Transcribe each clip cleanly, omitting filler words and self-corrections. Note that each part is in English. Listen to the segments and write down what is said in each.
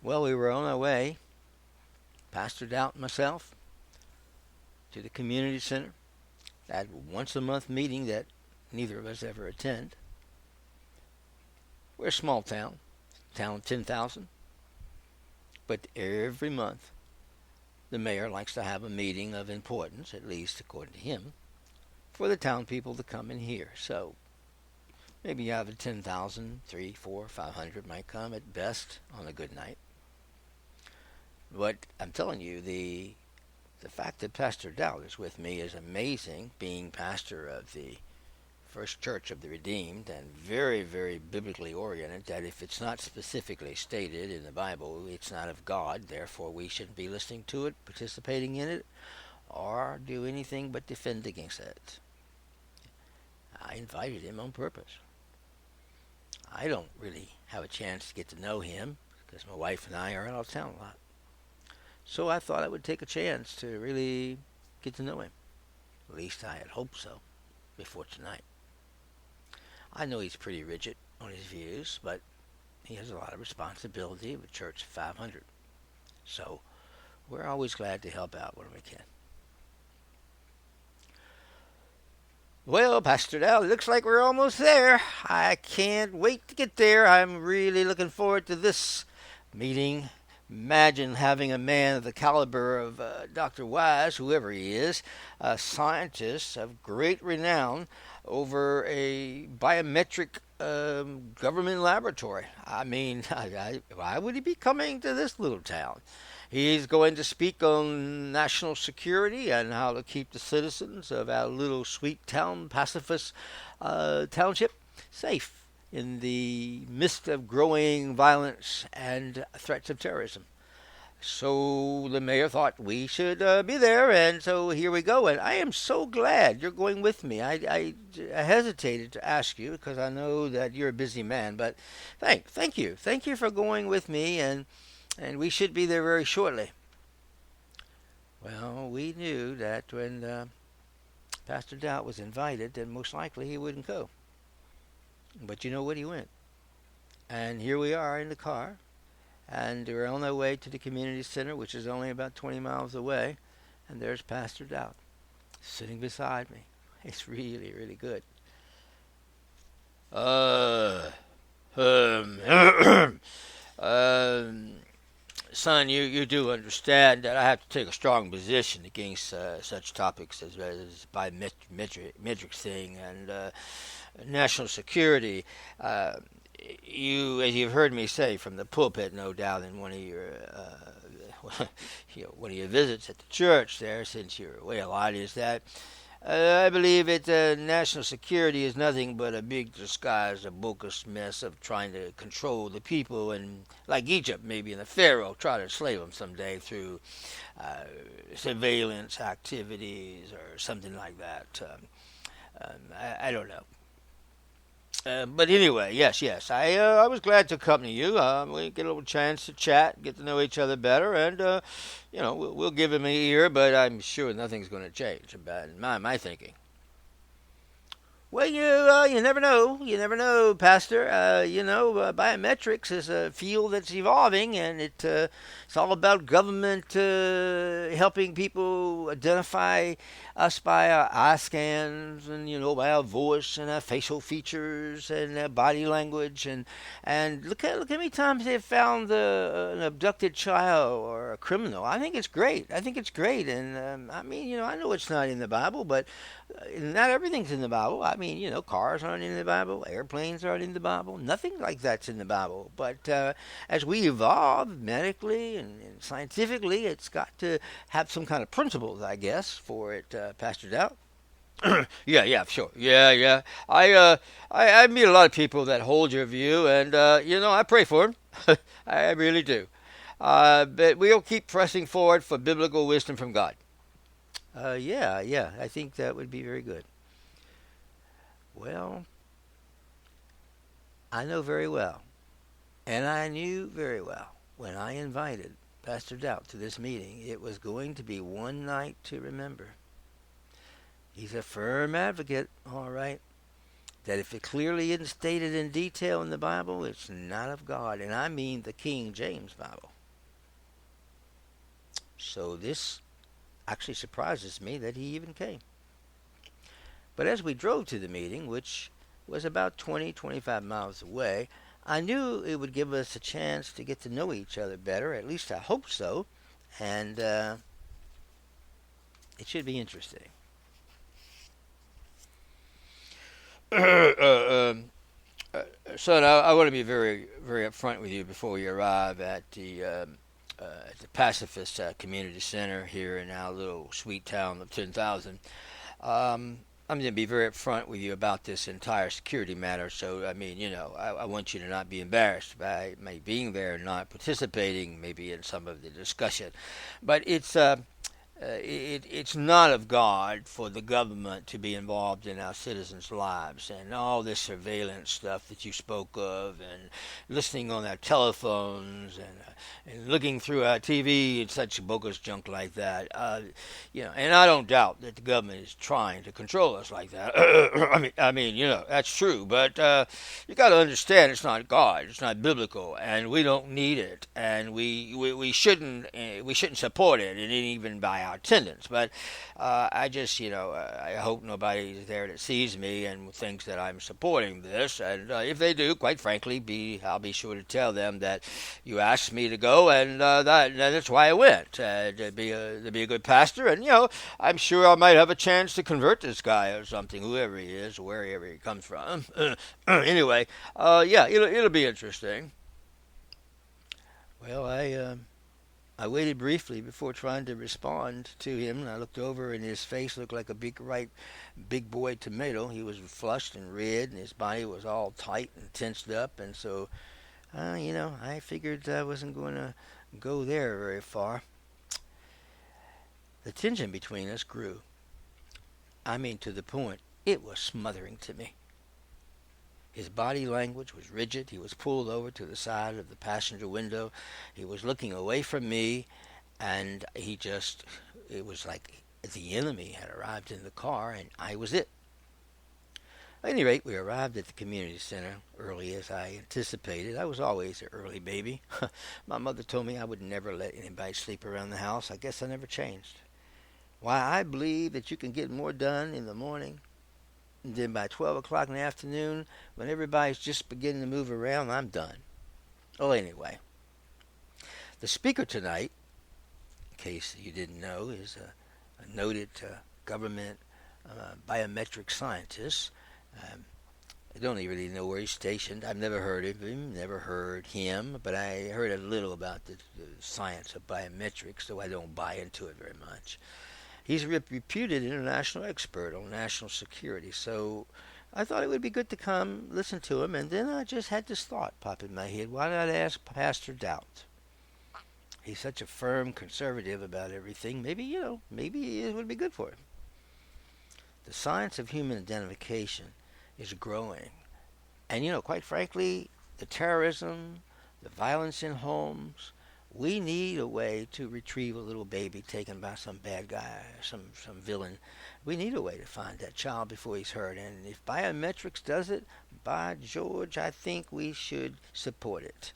Well, we were on our way, Pastor Doubt and myself, to the community center. That once a month meeting that neither of us ever attend. We're a small town of 10,000, but every month the mayor likes to have a meeting of importance, at least according to him, for the town people to come and hear. So maybe out of 10,000, 3, 4, 500 might come at best on a good night. But I'm telling you, the fact that Pastor Doubt is with me is amazing, being pastor of the First Church of the Redeemed, and very, very biblically oriented, that if it's not specifically stated in the Bible, it's not of God, therefore we shouldn't be listening to it, participating in it, or do anything but defend against it. I invited him on purpose. I don't really have a chance to get to know him, because my wife and I are out of town a lot. So I thought I would take a chance to really get to know him. At least I had hoped so before tonight. I know he's pretty rigid on his views, but he has a lot of responsibility with a church of 500. So we're always glad to help out when we can. Well, Pastor Dal, it looks like we're almost there. I can't wait to get there. I'm really looking forward to this meeting. Imagine having a man of the caliber of Dr. Wise, whoever he is, a scientist of great renown, over a biometric government laboratory. I mean, why would he be coming to this little town? He's going to speak on national security and how to keep the citizens of our little sweet town, pacifist township, safe in the midst of growing violence and threats of terrorism. So the mayor thought we should be there, and so here we go. And I am so glad you're going with me. I hesitated to ask you because I know that you're a busy man, but thank you. Thank you for going with me, and we should be there very shortly. Well, we knew that when Pastor Doubt was invited, then most likely he wouldn't go. But you know what? He went. And here we are in the car. And we're on our way to the community center, which is only about 20 miles away. And there's Pastor Doubt sitting beside me. It's really, really good. Son, you do understand that I have to take a strong position against such topics as biometrics thing and national security. As you've heard me say from the pulpit, no doubt, in one of your one of your visits at the church there, since you're away a lot, is that I believe that national security is nothing but a big disguise, a bogus mess of trying to control the people, and like Egypt, maybe in the Pharaoh, try to enslave them someday through surveillance activities or something like that. I don't know. But anyway, yes, I was glad to accompany you. We get a little chance to chat, get to know each other better, and we'll give him an ear. But I'm sure nothing's going to change about my thinking. Well, you never know. You never know, Pastor. Biometrics is a field that's evolving, and it's all about government helping people identify us by our eye scans and, by our voice and our facial features and our body language. And look how many times they've found an abducted child or a criminal. I think it's great. And, I know it's not in the Bible, but not everything's in the Bible. Cars aren't in the Bible. Airplanes aren't in the Bible. Nothing like that's in the Bible. But as we evolve medically and scientifically, it's got to have some kind of principles, I guess, for it, Pastor Doubt. Yeah, sure. Yeah. I meet a lot of people that hold your view, and, I pray for them. I really do. But we'll keep pressing forward for biblical wisdom from God. Yeah, I think that would be very good. Well, I know very well, and I knew very well when I invited Pastor Doubt to this meeting, it was going to be one night to remember. He's a firm advocate, all right, that if it clearly isn't stated in detail in the Bible, it's not of God. And I mean the King James Bible. So this actually surprises me that he even came. But as we drove to the meeting, which was about 25 miles away, I knew it would give us a chance to get to know each other better. At least I hope so. And it should be interesting. Son, I want to be very, very upfront with you before we arrive at the Pacifist Community Center here in our little sweet town of 10,000. I'm going to be very upfront with you about this entire security matter. So, I mean, I want you to not be embarrassed by my being there and not participating maybe in some of the discussion. But it's not of God for the government to be involved in our citizens' lives and all this surveillance stuff that you spoke of, and listening on our telephones and looking through our TV and such bogus junk like that. And I don't doubt that the government is trying to control us like that. I mean, that's true. But you got to understand, it's not God, it's not biblical, and we don't need it, and we shouldn't support it, and even by our attendance. But I just, I hope nobody's there that sees me and thinks that I'm supporting this. And if they do, quite frankly, I'll be sure to tell them that you asked me to go, and that's why I went, to be a good pastor. And I'm sure I might have a chance to convert this guy or something, whoever he is, or wherever he comes from. Anyway, it'll be interesting. Well, I waited briefly before trying to respond to him, and I looked over, and his face looked like a big boy tomato. He was flushed and red, and his body was all tight and tensed up, and so, I figured I wasn't going to go there very far. The tension between us grew. I mean, to the point, it was smothering to me. His body language was rigid. He was pulled over to the side of the passenger window. He was looking away from me, and it was like the enemy had arrived in the car, and I was it. At any rate, we arrived at the community center early as I anticipated. I was always an early baby. My mother told me I would never let anybody sleep around the house. I guess I never changed. Why, I believe that you can get more done in the morning. And then by 12 o'clock in the afternoon, when everybody's just beginning to move around, I'm done. Oh, anyway. The speaker tonight, in case you didn't know, is a noted government biometric scientist. I don't really know where he's stationed. I've never heard of him, never heard him, but I heard a little about the science of biometrics, so I don't buy into it very much. He's a reputed international expert on national security, so I thought it would be good to come listen to him, and then I just had this thought pop in my head. Why not ask Pastor Doubt? He's such a firm conservative about everything. Maybe it would be good for him. The science of human identification is growing. And, quite frankly, the terrorism, the violence in homes, we need a way to retrieve a little baby taken by some bad guy, some villain. We need a way to find that child before he's hurt. And if biometrics does it, by George, I think we should support it.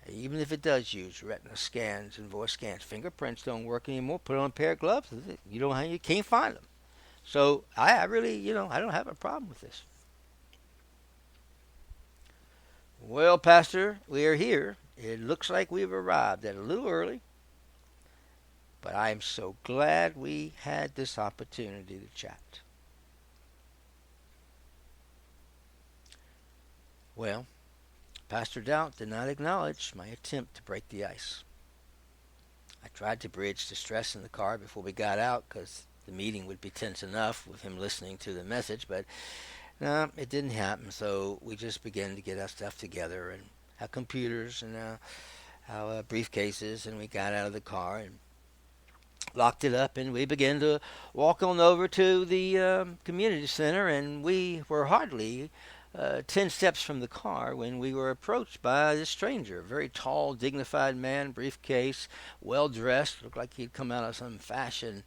Even if it does use retina scans and voice scans. Fingerprints don't work anymore. Put on a pair of gloves. You can't find them. So I really, I don't have a problem with this. Well, Pastor, we are here. It looks like we've arrived a little early, but I am so glad we had this opportunity to chat. Well, Pastor Doubt did not acknowledge my attempt to break the ice. I tried to bridge the stress in the car before we got out because the meeting would be tense enough with him listening to the message, but no, it didn't happen, so we just began to get our stuff together and our computers and our briefcases, and we got out of the car and locked it up, and we began to walk on over to the community center, and we were hardly 10 steps from the car when we were approached by this stranger, a very tall, dignified man, briefcase, well-dressed, looked like he'd come out of some fashion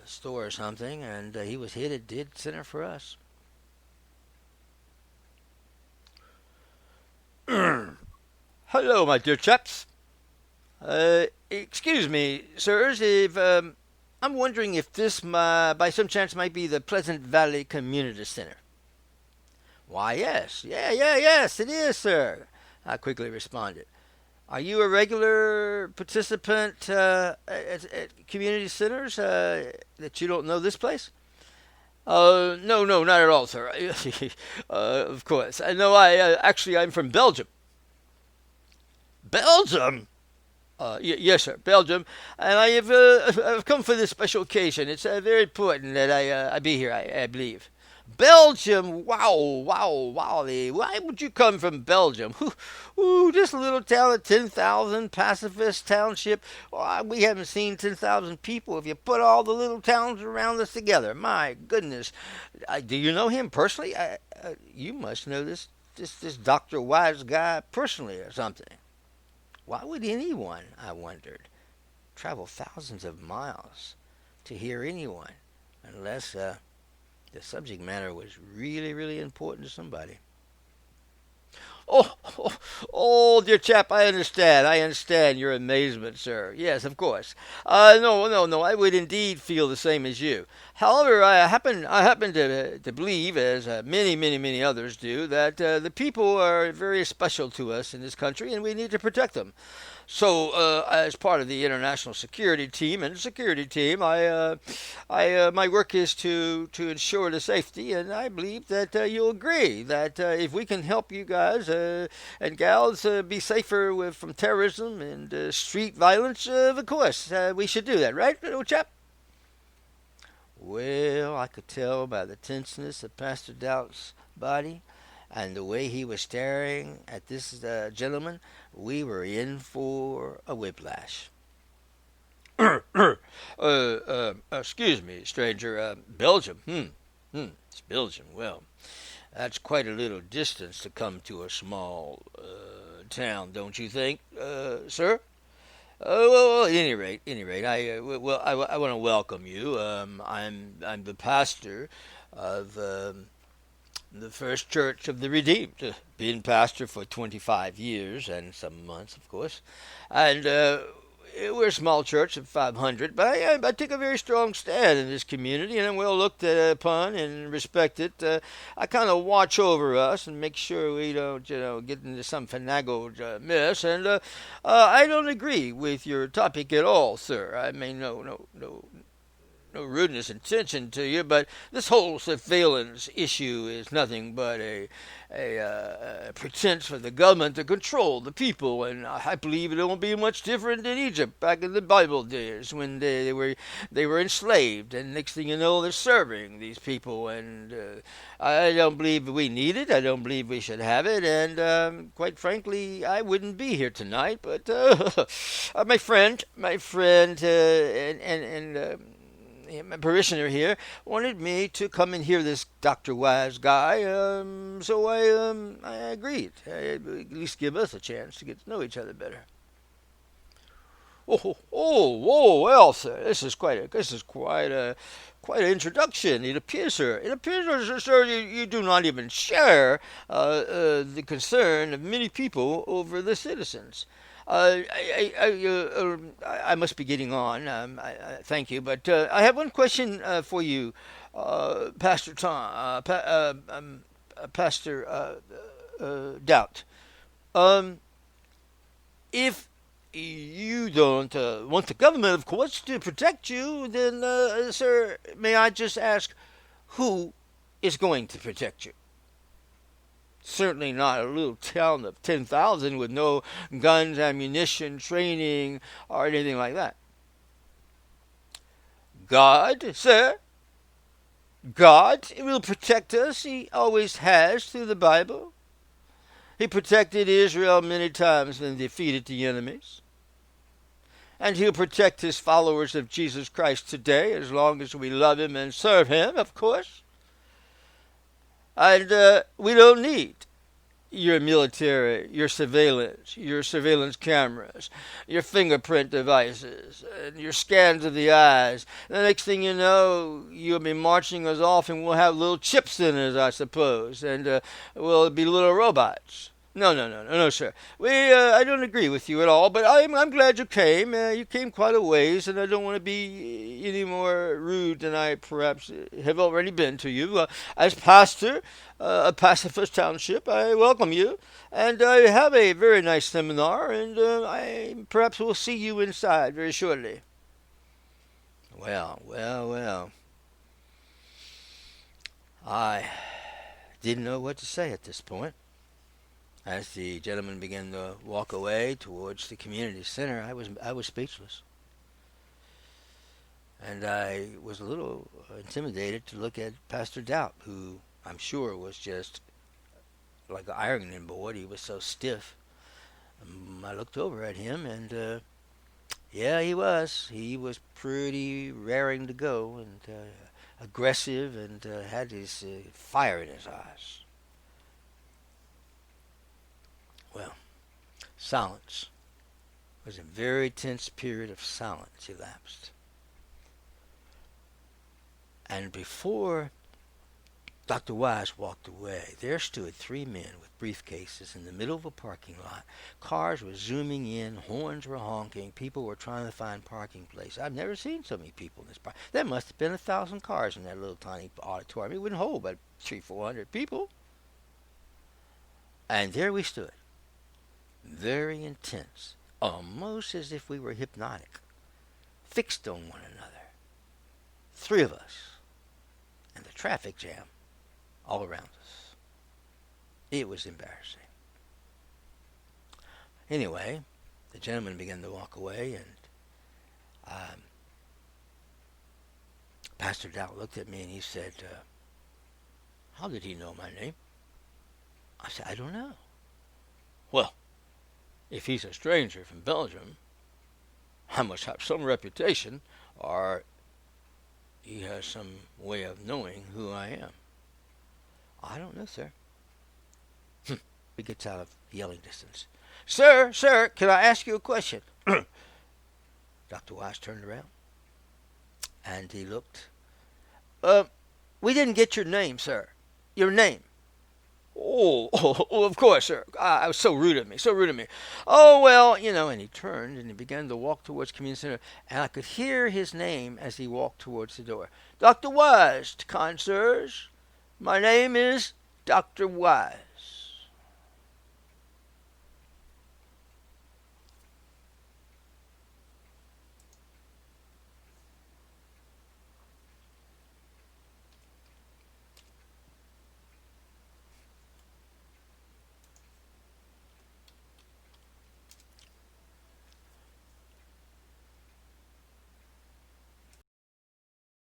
store or something, and he was headed dead center for us. Hello, my dear chaps. Excuse me, sirs, if I'm wondering if this, by some chance, might be the Pleasant Valley Community Center. Why, yes, yes, it is, sir. I quickly responded. Are you a regular participant at community centers that you don't know this place? No, no, not at all, sir. Of course. No, actually, I'm from Belgium. Belgium? Yes, sir, Belgium, and I've come for this special occasion. It's very important that I be here. I believe. Belgium, wow, wow, wow! Why would you come from Belgium? Ooh, this little town of 10,000 pacifist township. Oh, we haven't seen 10,000 people if you put all the little towns around us together. My goodness, do you know him personally? You must know this Dr. Wise guy personally or something. Why would anyone, I wondered, travel thousands of miles to hear anyone unless the subject matter was really, really important to somebody? Oh, dear chap, I understand. I understand your amazement, sir. Yes, of course. No. I would indeed feel the same as you. However, I happen to believe, as many others do, that the people are very special to us in this country, and we need to protect them. So, as part of the international security team, my work is to ensure the safety, and I believe that you'll agree that if we can help you guys and gals be safer from terrorism and street violence, of course, we should do that, right, little chap? Well, I could tell by the tenseness of Pastor Doubt's body and the way he was staring at this gentleman, we were in for a whiplash. Excuse me, stranger. Belgium. It's Belgium. Well, that's quite a little distance to come to a small town, don't you think, sir? Well, at any rate, I want to welcome you. I'm the pastor of the First Church of the Redeemed. Been pastor for 25 years and some months, of course. And we're a small church of 500, but I take a very strong stand in this community, and I'm well looked upon and respected. I kind of watch over us and make sure we don't, get into some finagled mess. And I don't agree with your topic at all, sir. I mean, no rudeness intention to you, but this whole surveillance issue is nothing but a pretense for the government to control the people, and I believe it won't be much different in Egypt back in the Bible days when they were enslaved, and next thing you know, they're serving these people, and I don't believe we need it. I don't believe we should have it, and quite frankly, I wouldn't be here tonight. But my friend, and my parishioner here wanted me to come and hear this Dr. Wise guy, so I agreed. At least give us a chance to get to know each other better. Oh, well, sir, this is quite an introduction. It appears, sir, you do not even share the concern of many people over the citizens. I must be getting on. Thank you, but I have one question for you, Pastor Tom, Pastor Doubt. If you don't want the government, of course, to protect you, then, sir, may I just ask, who is going to protect you? Certainly not a little town of 10,000 with no guns, ammunition, training, or anything like that. God, sir. God will protect us. He always has through the Bible. He protected Israel many times and defeated the enemies. And he'll protect his followers of Jesus Christ today as long as we love him and serve him, of course. And we don't need your military, your surveillance cameras, your fingerprint devices, and your scans of the eyes. The next thing you know, you'll be marching us off, and we'll have little chips in us, I suppose, and we'll be little robots. No, no, no, no, no, sir. I don't agree with you at all, but I'm glad you came. You came quite a ways, and I don't want to be any more rude than I perhaps have already been to you. As pastor of Pacifist Township, I welcome you, and I have a very nice seminar, and I perhaps will see you inside very shortly. Well, well, well. I didn't know what to say at this point. As the gentleman began to walk away towards the community center, I was speechless, and I was a little intimidated to look at Pastor Doubt, who I'm sure was just like an ironing board. He was so stiff. I looked over at him, and yeah, he was. He was pretty raring to go and aggressive, and had his fire in his eyes. Well, silence. It was a very tense period of silence elapsed. And before Dr. Wise walked away, there stood three men with briefcases in the middle of a parking lot. Cars were zooming in, horns were honking, people were trying to find parking places. I've never seen so many people in this park. There must have been 1,000 cars in that little tiny auditorium. It wouldn't hold but 300-400 people. And there we stood, very intense, almost as if we were hypnotic, fixed on one another. Three of us, and the traffic jam all around us. It was embarrassing. Anyway, the gentleman began to walk away, and Pastor Doubt looked at me and he said, how did he know my name? I said, I don't know. Well, if he's a stranger from Belgium, I must have some reputation, or he has some way of knowing who I am. I don't know, sir. He gets out of yelling distance. Sir, can I ask you a question? Dr. Wise turned around, and he looked. We didn't get your name, sir. Your name. Oh, of course, sir. I was so rude of me. Oh, well, and he turned and he began to walk towards Community Center, and I could hear his name as he walked towards the door. Dr. Wise, kind sirs. My name is Dr. Wise.